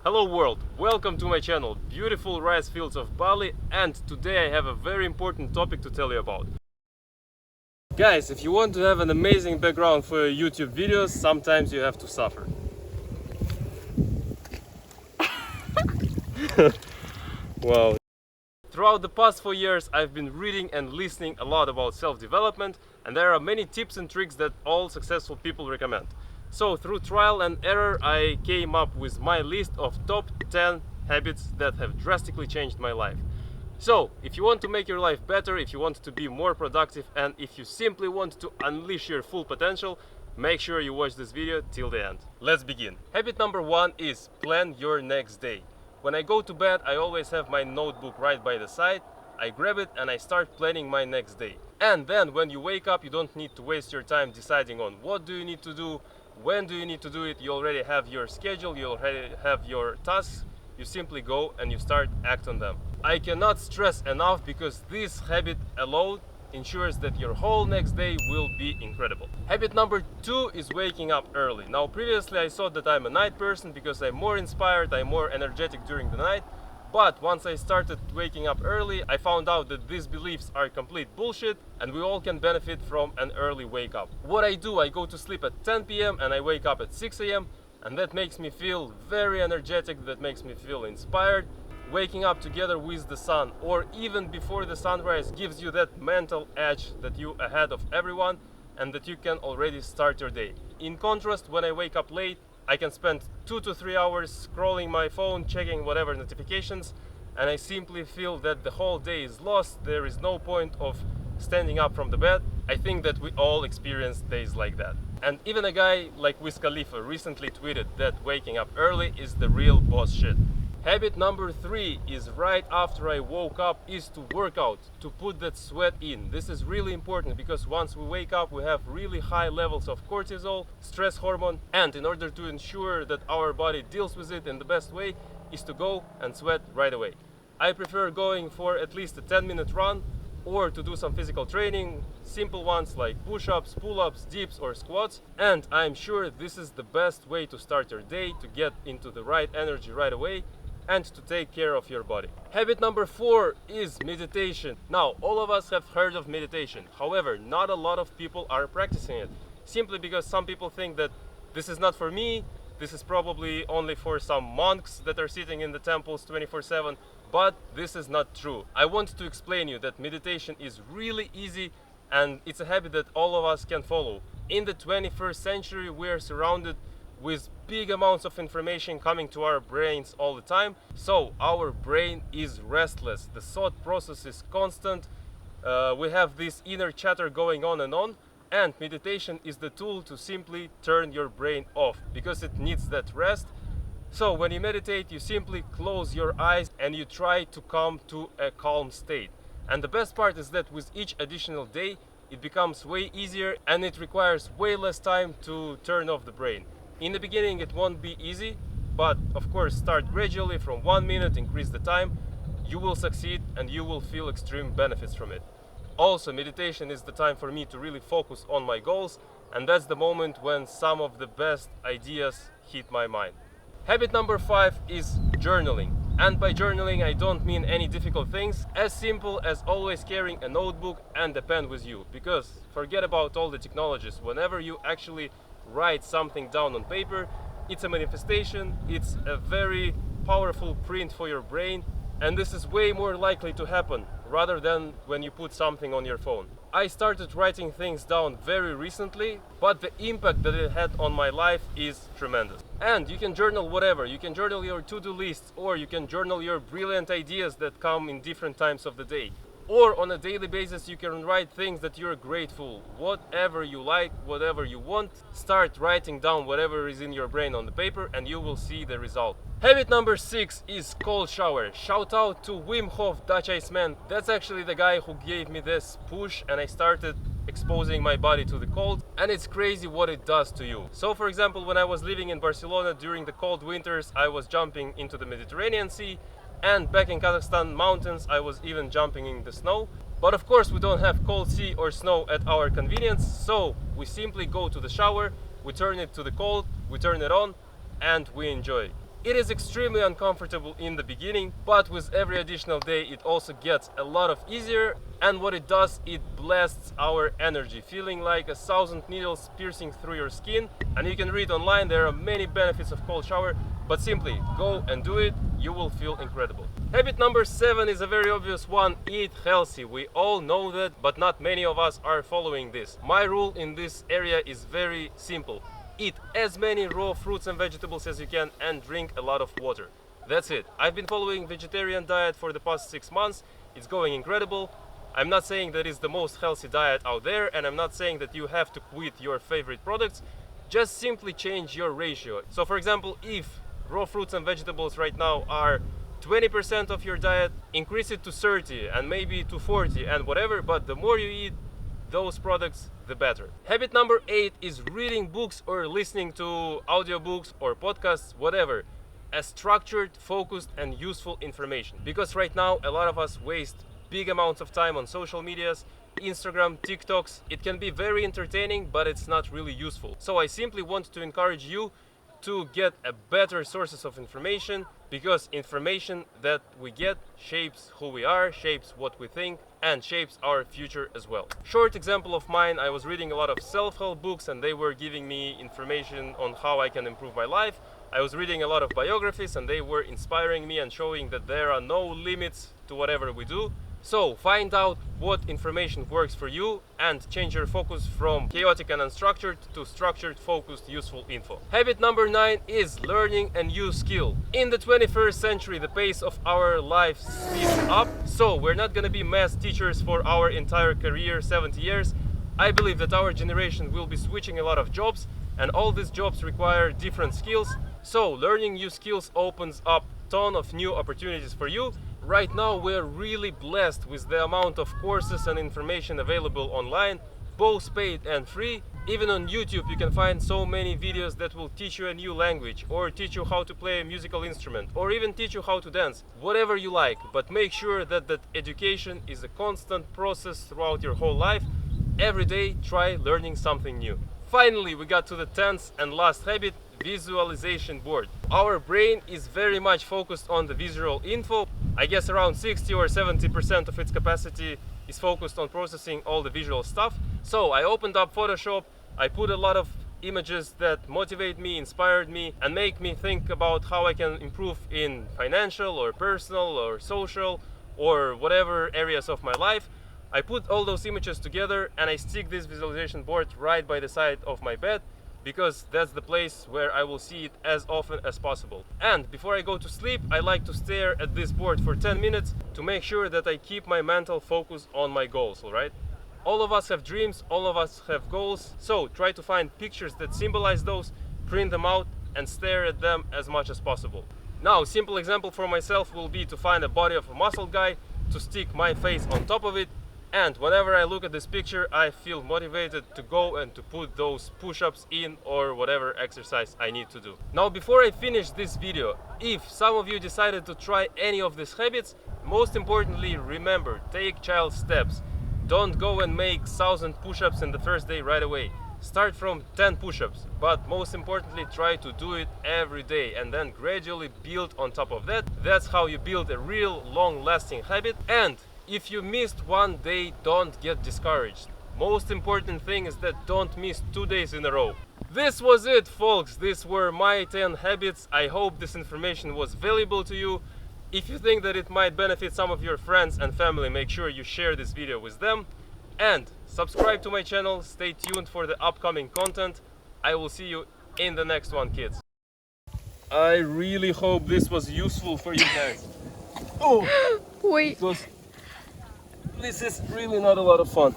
Hello world, welcome to my channel, beautiful rice fields of Bali, and today I have a very important topic to tell you about. Guys, if you want to have an amazing background for your YouTube videos, sometimes you have to suffer. Wow. Throughout the past 4 years, I've been reading and listening a lot about self-development, and there are many tips and tricks that all successful people recommend. So through trial and error, I came up with my list of top 10 habits that have drastically changed my life. So if you want to make your life better, if you want to be more productive, and if you simply want to unleash your full potential, make sure you watch this video till the end. Let's begin. Habit number 1 is plan your next day. When I go to bed, I always have my notebook right by the side. I grab it and I start planning my next day. And then when you wake up, you don't need to waste your time deciding on what do you need to do, when do you need to do it. You already have your schedule, you already have your tasks. You simply go and you start act on them. I cannot stress enough because this habit alone ensures that your whole next day will be incredible. Habit number 2 is waking up early. Now previously I thought that I'm a night person because I'm more inspired, I'm more energetic during the night. But once I started waking up early, I found out that these beliefs are complete bullshit and we all can benefit from an early wake up. What I do, I go to sleep at 10 p.m. and I wake up at 6 a.m. and that makes me feel very energetic, that makes me feel inspired. Waking up together with the sun or even before the sunrise gives you that mental edge that you're ahead of everyone and that you can already start your day. In contrast, when I wake up late, I can spend 2 to 3 hours scrolling my phone, checking whatever notifications, and I simply feel that the whole day is lost. There is no point of standing up from the bed. I think that we all experience days like that. And even a guy like Wiz Khalifa recently tweeted that waking up early is the real boss shit. Habit number 3 is right after I woke up is to work out, to put that sweat in. This is really important because once we wake up we have really high levels of cortisol, stress hormone, and in order to ensure that our body deals with it in the best way is to go and sweat right away. I prefer going for at least a 10-minute run or to do some physical training, simple ones like push-ups, pull-ups, dips or squats, and I'm sure this is the best way to start your day, to get into the right energy right away and to take care of your body. Habit number 4 is meditation. Now, all of us have heard of meditation. However, not a lot of people are practicing it. Simply because some people think that this is not for me, this is probably only for some monks that are sitting in the temples 24/7, but this is not true. I want to explain you that meditation is really easy and it's a habit that all of us can follow. In the 21st century, we are surrounded with big amounts of information coming to our brains all the time, so our brain is restless, the thought process is constant, we have this inner chatter going on, and meditation is the tool to simply turn your brain off because it needs that rest. So when you meditate, you simply close your eyes and you try to come to a calm state. And the best part is that with each additional day it becomes way easier and it requires way less time to turn off the brain. In the beginning it won't be easy, but of course start gradually from 1 minute, increase the time, you will succeed and you will feel extreme benefits from it. Also, meditation is the time for me to really focus on my goals, and that's the moment when some of the best ideas hit my mind. Habit number 5 is journaling. And by journaling I don't mean any difficult things, as simple as always carrying a notebook and a pen with you, because forget about all the technologies. Whenever you actually write something down on paper, it's a manifestation, it's a very powerful print for your brain, and this is way more likely to happen rather than when you put something on your phone. I started writing things down very recently, but the impact that it had on my life is tremendous. And you can journal whatever, you can journal your to-do lists, or you can journal your brilliant ideas that come in different times of the day. Or on a daily basis you can write things that you're grateful. Whatever you like, whatever you want, start writing down whatever is in your brain on the paper and you will see the result. Habit number 6 is cold shower. Shout out to Wim Hof, Dutch Iceman. That's actually the guy who gave me this push and I started exposing my body to the cold, and it's crazy what it does to you. So for example, when I was living in Barcelona during the cold winters, I was jumping into the Mediterranean Sea, and back in Kazakhstan mountains I was even jumping in the snow. But of course we don't have cold sea or snow at our convenience, so we simply go to the shower, we turn it to the cold, we turn it on, and we enjoy. It is extremely uncomfortable in the beginning, but with every additional day it also gets a lot of easier, and what it does, it blasts our energy, feeling like 1,000 needles piercing through your skin. And you can read online, there are many benefits of cold shower, but simply go and do it, you will feel incredible. Habit number 7 is a very obvious one: eat healthy. We all know that, but not many of us are following this. My rule in this area is very simple: eat as many raw fruits and vegetables as you can and drink a lot of water. That's it. I've been following vegetarian diet for the past 6 months. It's going incredible. I'm not saying that it's the most healthy diet out there, and I'm not saying that you have to quit your favorite products. Just simply change your ratio. So for example, if raw fruits and vegetables right now are 20% of your diet, increase it to 30 and maybe to 40 and whatever, but the more you eat those products, the better. Habit number 8 is reading books or listening to audiobooks or podcasts, whatever, as structured, focused and useful information. Because right now a lot of us waste big amounts of time on social medias, Instagram, TikToks. It can be very entertaining, but it's not really useful. So I simply want to encourage you to get a better sources of information, because information that we get shapes who we are, shapes what we think, and shapes our future as well. Short example of mine, I was reading a lot of self-help books and they were giving me information on how I can improve my life. I was reading a lot of biographies and they were inspiring me and showing that there are no limits to whatever we do. So find out what information works for you and change your focus from chaotic and unstructured to structured, focused, useful info. Habit number 9 is learning a new skill. In the 21st century, the pace of our life speeds up, so we're not gonna be math teachers for our entire career, 70 years. I believe that our generation will be switching a lot of jobs, and all these jobs require different skills. So learning new skills opens up a ton of new opportunities for you. Right now we're really blessed with the amount of courses and information available online, both paid and free. Even on YouTube you can find so many videos that will teach you a new language, or teach you how to play a musical instrument, or even teach you how to dance. Whatever you like, but make sure that that education is a constant process throughout your whole life. Every day try learning something new. Finally, we got to the 10th and last habit: visualization board. Our brain is very much focused on the visual info. I guess around 60 or 70% of its capacity is focused on processing all the visual stuff. So I opened up Photoshop, I put a lot of images that motivate me, inspired me, and make me think about how I can improve in financial or personal or social or whatever areas of my life. I put all those images together and I stick this visualization board right by the side of my bed, because that's the place where I will see it as often as possible. And before I go to sleep, I like to stare at this board for 10 minutes to make sure that I keep my mental focus on my goals, alright? All of us have dreams, all of us have goals, so try to find pictures that symbolize those, print them out and stare at them as much as possible. Now, a simple example for myself will be to find a body of a muscle guy, to stick my face on top of it, and whenever I look at this picture, I feel motivated to go and to put those push-ups in, or whatever exercise I need to do. Now, before I finish this video, if some of you decided to try any of these habits, most importantly, remember, take child steps. Don't go and make 1,000 push-ups in the first day right away. Start from 10 push-ups, but most importantly, try to do it every day and then gradually build on top of that. That's how you build a real long-lasting habit. And if you missed one day, don't get discouraged. Most important thing is that don't miss 2 days in a row. This was it, folks. These were my 10 habits. I hope this information was valuable to you. If you think that it might benefit some of your friends and family, make sure you share this video with them. And subscribe to my channel. Stay tuned for the upcoming content. I will see you in the next one, kids. I really hope this was useful for you guys. Oh, Wait. because this is really not a lot of fun.